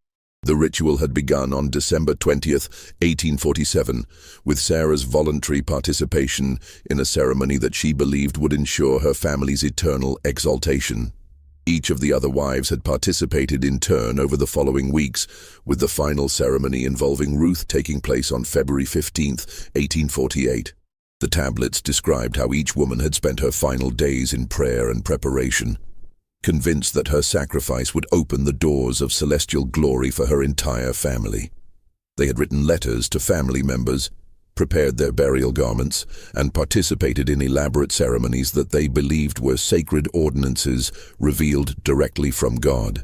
A: The ritual had begun on December 20th, 1847, with Sarah's voluntary participation in a ceremony that she believed would ensure her family's eternal exaltation. Each of the other wives had participated in turn over the following weeks, with the final ceremony involving Ruth taking place on February 15th, 1848. The tablets described how each woman had spent her final days in prayer and preparation, convinced that her sacrifice would open the doors of celestial glory for her entire family. They had written letters to family members, prepared their burial garments, and participated in elaborate ceremonies that they believed were sacred ordinances revealed directly from God.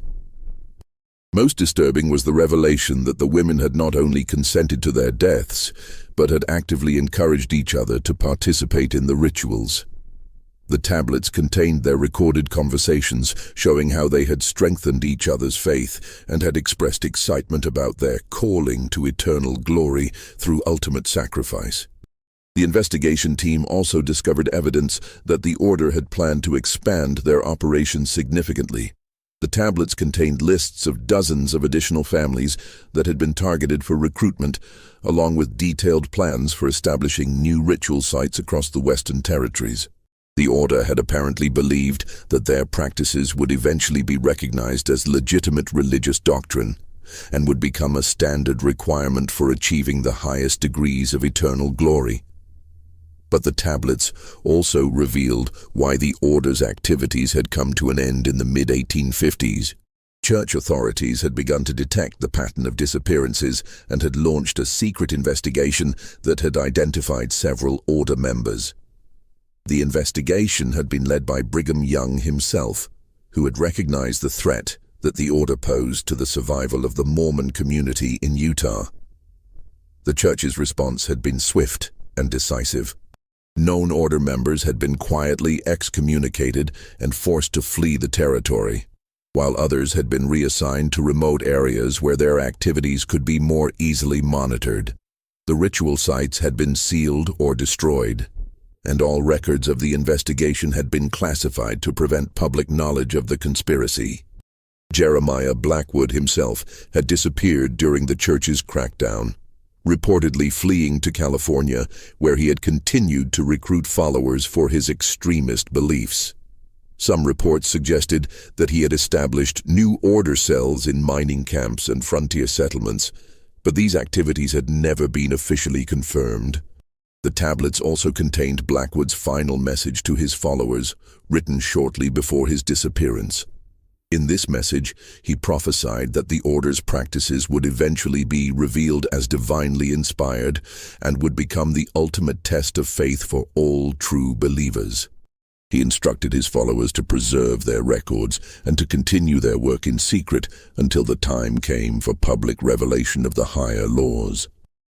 A: Most disturbing was the revelation that the women had not only consented to their deaths, but had actively encouraged each other to participate in the rituals. The tablets contained their recorded conversations, showing how they had strengthened each other's faith and had expressed excitement about their calling to eternal glory through ultimate sacrifice. The investigation team also discovered evidence that the order had planned to expand their operations significantly. The tablets contained lists of dozens of additional families that had been targeted for recruitment, along with detailed plans for establishing new ritual sites across the Western Territories. The order had apparently believed that their practices would eventually be recognized as legitimate religious doctrine and would become a standard requirement for achieving the highest degrees of eternal glory. But the tablets also revealed why the order's activities had come to an end in the mid-1850s. Church authorities had begun to detect the pattern of disappearances and had launched a secret investigation that had identified several order members. The investigation had been led by Brigham Young himself, who had recognized the threat that the order posed to the survival of the Mormon community in Utah. The church's response had been swift and decisive. Known order members had been quietly excommunicated and forced to flee the territory, while others had been reassigned to remote areas where their activities could be more easily monitored. The ritual sites had been sealed or destroyed, and all records of the investigation had been classified to prevent public knowledge of the conspiracy. Jeremiah Blackwood himself had disappeared during the church's crackdown, reportedly fleeing to California, where he had continued to recruit followers for his extremist beliefs. Some reports suggested that he had established new order cells in mining camps and frontier settlements, but these activities had never been officially confirmed. The tablets also contained Blackwood's final message to his followers, written shortly before his disappearance. In this message, he prophesied that the order's practices would eventually be revealed as divinely inspired and would become the ultimate test of faith for all true believers. He instructed his followers to preserve their records and to continue their work in secret until the time came for public revelation of the higher laws.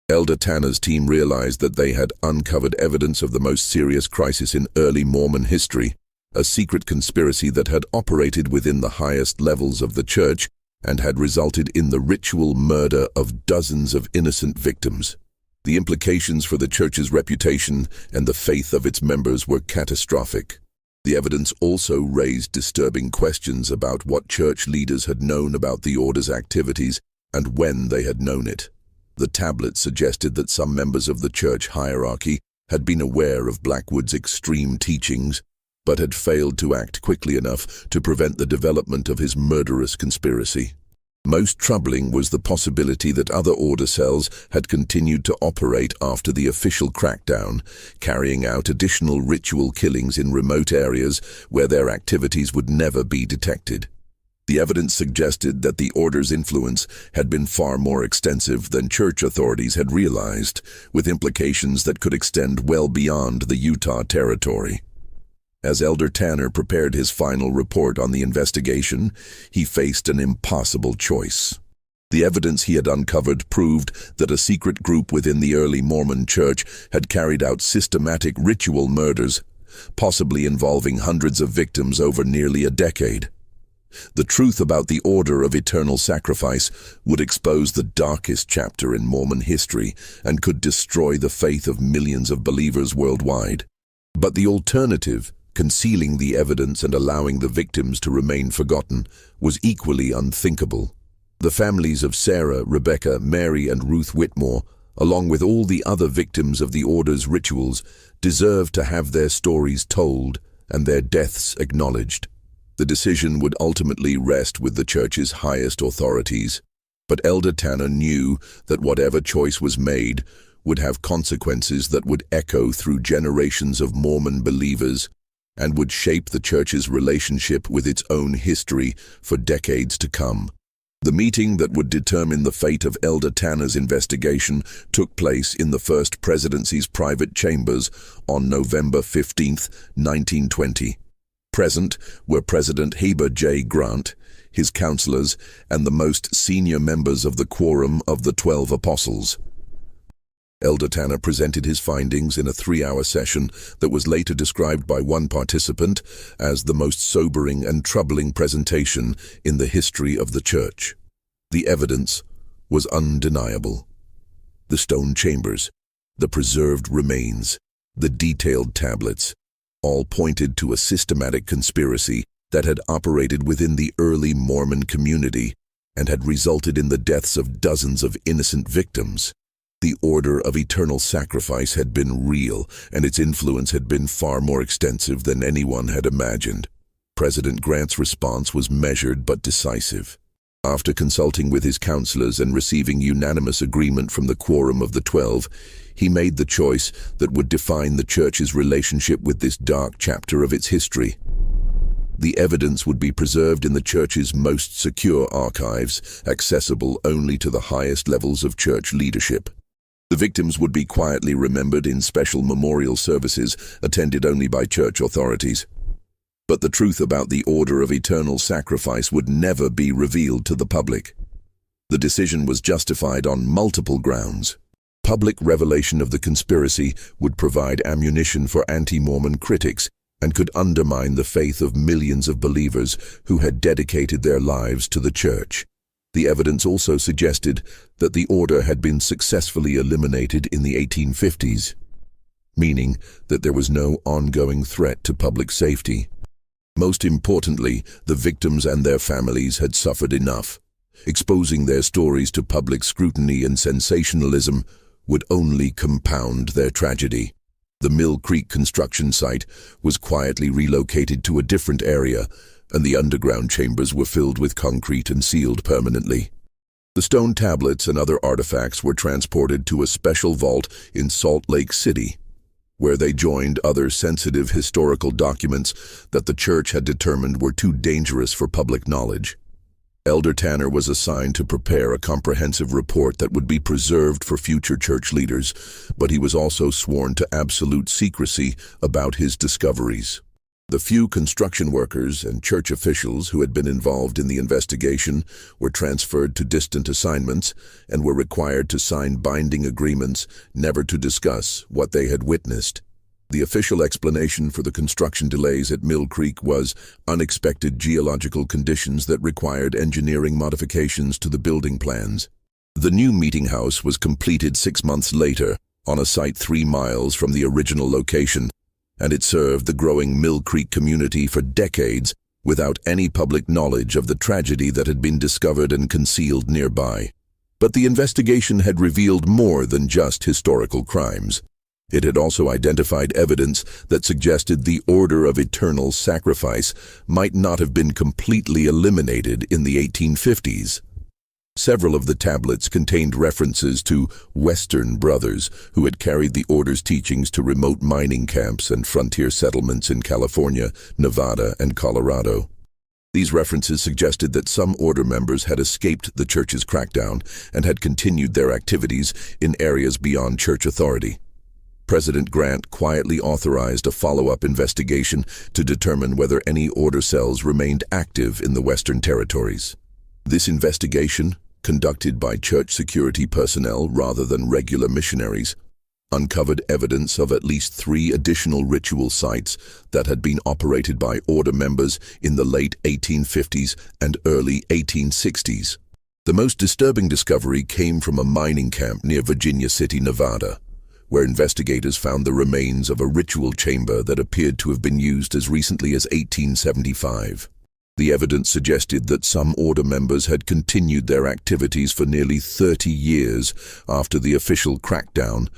A: Elder Tanner's team realized that they had uncovered evidence of the most serious crisis in early Mormon history, a secret conspiracy that had operated within the highest levels of the church and had resulted in the ritual murder of dozens of innocent victims. The implications for the church's reputation and the faith of its members were catastrophic. The evidence also raised disturbing questions about what church leaders had known about the order's activities and when they had known it. The tablets suggested that some members of the church hierarchy had been aware of Blackwood's extreme teachings, but had failed to act quickly enough to prevent the development of his murderous conspiracy. Most troubling was the possibility that other order cells had continued to operate after the official crackdown, carrying out additional ritual killings in remote areas where their activities would never be detected. The evidence suggested that the order's influence had been far more extensive than church authorities had realized, with implications that could extend well beyond the Utah territory. As Elder Tanner prepared his final report on the investigation, he faced an impossible choice. The evidence he had uncovered proved that a secret group within the early Mormon church had carried out systematic ritual murders, possibly involving hundreds of victims over nearly a decade. The truth about the order of eternal sacrifice would expose the darkest chapter in Mormon history and could destroy the faith of millions of believers worldwide. But the alternative, concealing the evidence and allowing the victims to remain forgotten, was equally unthinkable. The families of Sarah, Rebecca, Mary, and Ruth Whitmore, along with all the other victims of the order's rituals, deserved to have their stories told and their deaths acknowledged. The decision would ultimately rest with the church's highest authorities, but Elder Tanner knew that whatever choice was made would have consequences that would echo through generations of Mormon believers and would shape the church's relationship with its own history for decades to come. The meeting that would determine the fate of Elder Tanner's investigation took place in the First Presidency's private chambers on November 15, 1920. Present were President Heber J. Grant, his counselors, and the most senior members of the Quorum of the 12 Apostles. Elder Tanner presented his findings in a 3-hour session that was later described by one participant as the most sobering and troubling presentation in the history of the church. The evidence was undeniable. The stone chambers, the preserved remains, the detailed tablets, all pointed to a systematic conspiracy that had operated within the early Mormon community and had resulted in the deaths of dozens of innocent victims. The order of eternal sacrifice had been real, and its influence had been far more extensive than anyone had imagined. President Grant's response was measured but decisive. After consulting with his counselors and receiving unanimous agreement from the Quorum of the 12, he made the choice that would define the church's relationship with this dark chapter of its history. The evidence would be preserved in the church's most secure archives, accessible only to the highest levels of church leadership. The victims would be quietly remembered in special memorial services attended only by church authorities. But the truth about the order of eternal sacrifice would never be revealed to the public. The decision was justified on multiple grounds. Public revelation of the conspiracy would provide ammunition for anti-Mormon critics and could undermine the faith of millions of believers who had dedicated their lives to the church. The evidence also suggested that the order had been successfully eliminated in the 1850s, meaning that there was no ongoing threat to public safety. Most importantly, the victims and their families had suffered enough. Exposing their stories to public scrutiny and sensationalism would only compound their tragedy. The Mill Creek construction site was quietly relocated to a different area, and the underground chambers were filled with concrete and sealed permanently. The stone tablets and other artifacts were transported to a special vault in Salt Lake City. where they joined other sensitive historical documents that the church had determined were too dangerous for public knowledge. Elder Tanner was assigned to prepare a comprehensive report that would be preserved for future church leaders, but he was also sworn to absolute secrecy about his discoveries. The few construction workers and church officials who had been involved in the investigation were transferred to distant assignments and were required to sign binding agreements never to discuss what they had witnessed. The official explanation for the construction delays at Mill Creek was unexpected geological conditions that required engineering modifications to the building plans. The new meeting house was completed 6 months later on a site 3 miles from the original location, and it served the growing Mill Creek community for decades without any public knowledge of the tragedy that had been discovered and concealed nearby. But the investigation had revealed more than just historical crimes. It had also identified evidence that suggested the order of eternal sacrifice might not have been completely eliminated in the 1850s. Several of the tablets contained references to Western brothers who had carried the order's teachings to remote mining camps and frontier settlements in California, Nevada, and Colorado. These references suggested that some order members had escaped the church's crackdown and had continued their activities in areas beyond church authority. President Grant quietly authorized a follow-up investigation to determine whether any order cells remained active in the Western Territories. This investigation, conducted by church security personnel rather than regular missionaries, uncovered evidence of at least 3 additional ritual sites that had been operated by order members in the late 1850s and early 1860s. The most disturbing discovery came from a mining camp near Virginia City, Nevada, where investigators found the remains of a ritual chamber that appeared to have been used as recently as 1875. The evidence suggested that some order members had continued their activities for nearly 30 years after the official crackdown,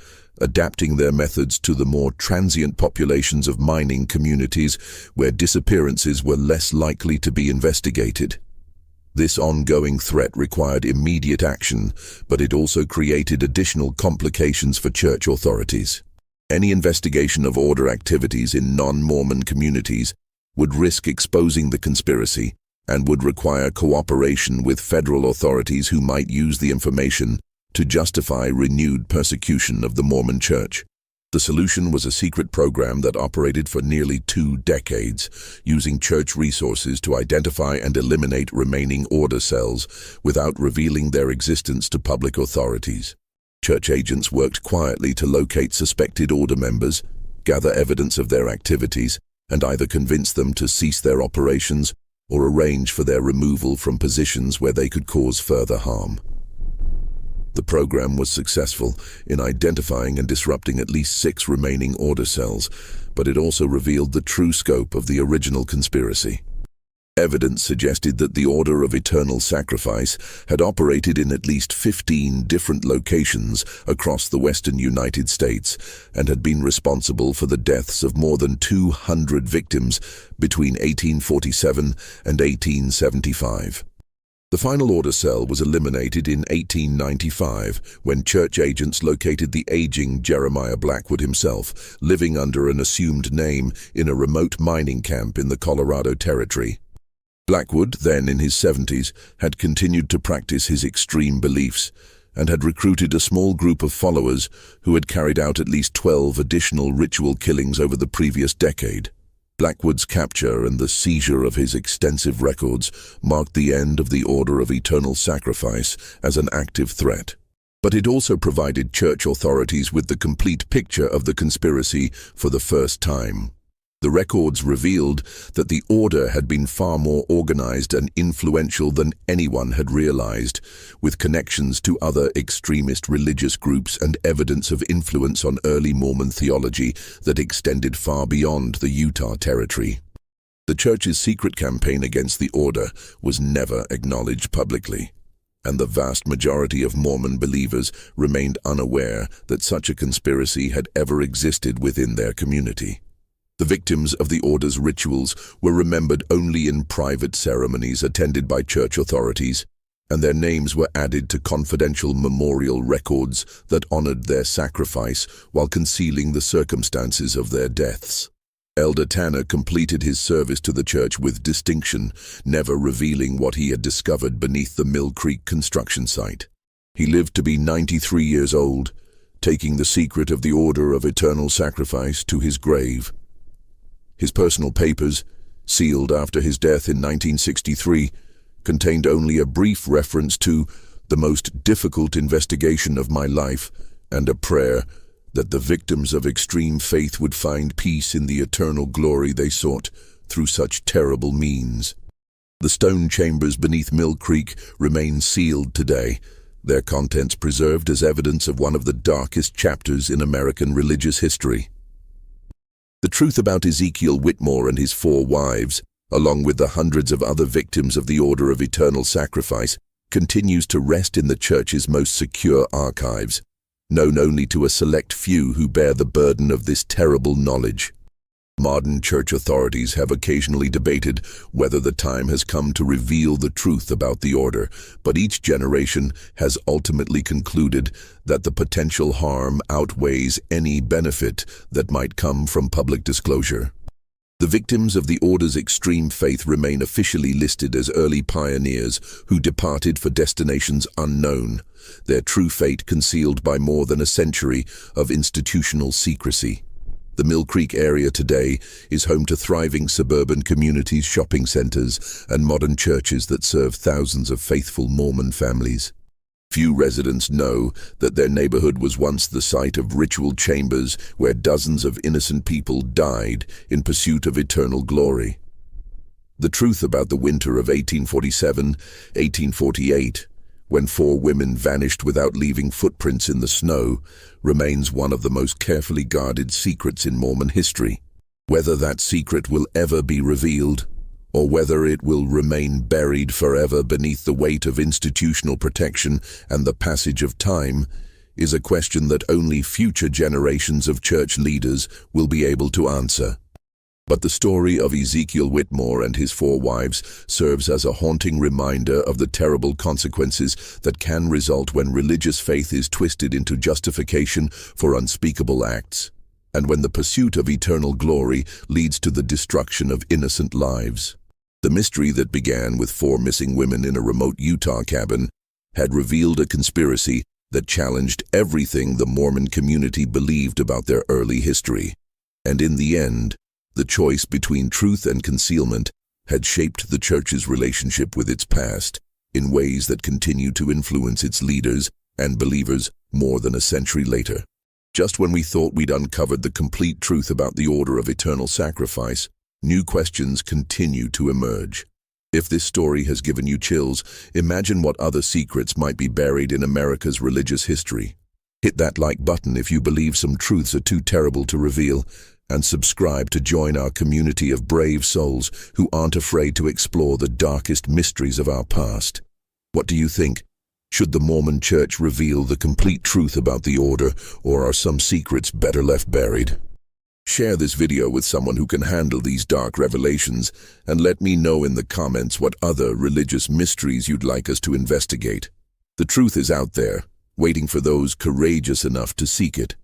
A: adapting their methods to the more transient populations of mining communities where disappearances were less likely to be investigated. This ongoing threat required immediate action, but it also created additional complications for church authorities. Any investigation of order activities in non-Mormon communities would risk exposing the conspiracy and would require cooperation with federal authorities who might use the information to justify renewed persecution of the Mormon Church. The solution was a secret program that operated for nearly 2 decades, using church resources to identify and eliminate remaining order cells without revealing their existence to public authorities. Church agents worked quietly to locate suspected order members, gather evidence of their activities, and either convince them to cease their operations or arrange for their removal from positions where they could cause further harm. The program was successful in identifying and disrupting at least 6 remaining order cells, but it also revealed the true scope of the original conspiracy. Evidence suggested that the Order of Eternal Sacrifice had operated in at least 15 different locations across the western United States and had been responsible for the deaths of more than 200 victims between 1847 and 1875. The final order cell was eliminated in 1895 when church agents located the aging Jeremiah Blackwood himself, living under an assumed name in a remote mining camp in the Colorado Territory. Blackwood, then in his 70s, had continued to practice his extreme beliefs and had recruited a small group of followers who had carried out at least 12 additional ritual killings over the previous decade. Blackwood's capture and the seizure of his extensive records marked the end of the Order of Eternal Sacrifice as an active threat. But it also provided church authorities with the complete picture of the conspiracy for the first time. The records revealed that the order had been far more organized and influential than anyone had realized, with connections to other extremist religious groups and evidence of influence on early Mormon theology that extended far beyond the Utah Territory. The church's secret campaign against the order was never acknowledged publicly, and the vast majority of Mormon believers remained unaware that such a conspiracy had ever existed within their community. The victims of the order's rituals were remembered only in private ceremonies attended by church authorities, and their names were added to confidential memorial records that honored their sacrifice while concealing the circumstances of their deaths. Elder Tanner completed his service to the church with distinction, never revealing what he had discovered beneath the Mill Creek construction site. He lived to be 93 years old, taking the secret of the Order of Eternal Sacrifice to his grave. His personal papers, sealed after his death in 1963, contained only a brief reference to the most difficult investigation of my life and a prayer that the victims of extreme faith would find peace in the eternal glory they sought through such terrible means. The stone chambers beneath Mill Creek remain sealed today, their contents preserved as evidence of one of the darkest chapters in American religious history. The truth about Ezekiel Whitmore and his 4 wives, along with the hundreds of other victims of the Order of Eternal Sacrifice, continues to rest in the Church's most secure archives, known only to a select few who bear the burden of this terrible knowledge. Modern Church authorities have occasionally debated whether the time has come to reveal the truth about the Order, but each generation has ultimately concluded that the potential harm outweighs any benefit that might come from public disclosure. The victims of the Order's extreme faith remain officially listed as early pioneers who departed for destinations unknown, their true fate concealed by more than a century of institutional secrecy. The Mill Creek area today is home to thriving suburban communities, shopping centers, and modern churches that serve thousands of faithful Mormon families. Few residents know that their neighborhood was once the site of ritual chambers where dozens of innocent people died in pursuit of eternal glory. The truth about the winter of 1847-1848, when 4 women vanished without leaving footprints in the snow, remains one of the most carefully guarded secrets in Mormon history. Whether that secret will ever be revealed, or whether it will remain buried forever beneath the weight of institutional protection and the passage of time, is a question that only future generations of church leaders will be able to answer. But the story of Ezekiel Whitmore and his 4 wives serves as a haunting reminder of the terrible consequences that can result when religious faith is twisted into justification for unspeakable acts, and when the pursuit of eternal glory leads to the destruction of innocent lives. The mystery that began with 4 missing women in a remote Utah cabin had revealed a conspiracy that challenged everything the Mormon community believed about their early history. And in the end, the choice between truth and concealment had shaped the Church's relationship with its past in ways that continue to influence its leaders and believers more than a century later. Just when we thought we'd uncovered the complete truth about the Order of Eternal Sacrifice, new questions continue to emerge. If this story has given you chills, imagine what other secrets might be buried in America's religious history. Hit that like button if you believe some truths are too terrible to reveal, and subscribe to join our community of brave souls who aren't afraid to explore the darkest mysteries of our past. What do you think? Should the Mormon Church reveal the complete truth about the Order, or are some secrets better left buried? Share this video with someone who can handle these dark revelations, and let me know in the comments what other religious mysteries you'd like us to investigate. The truth is out there, waiting for those courageous enough to seek it.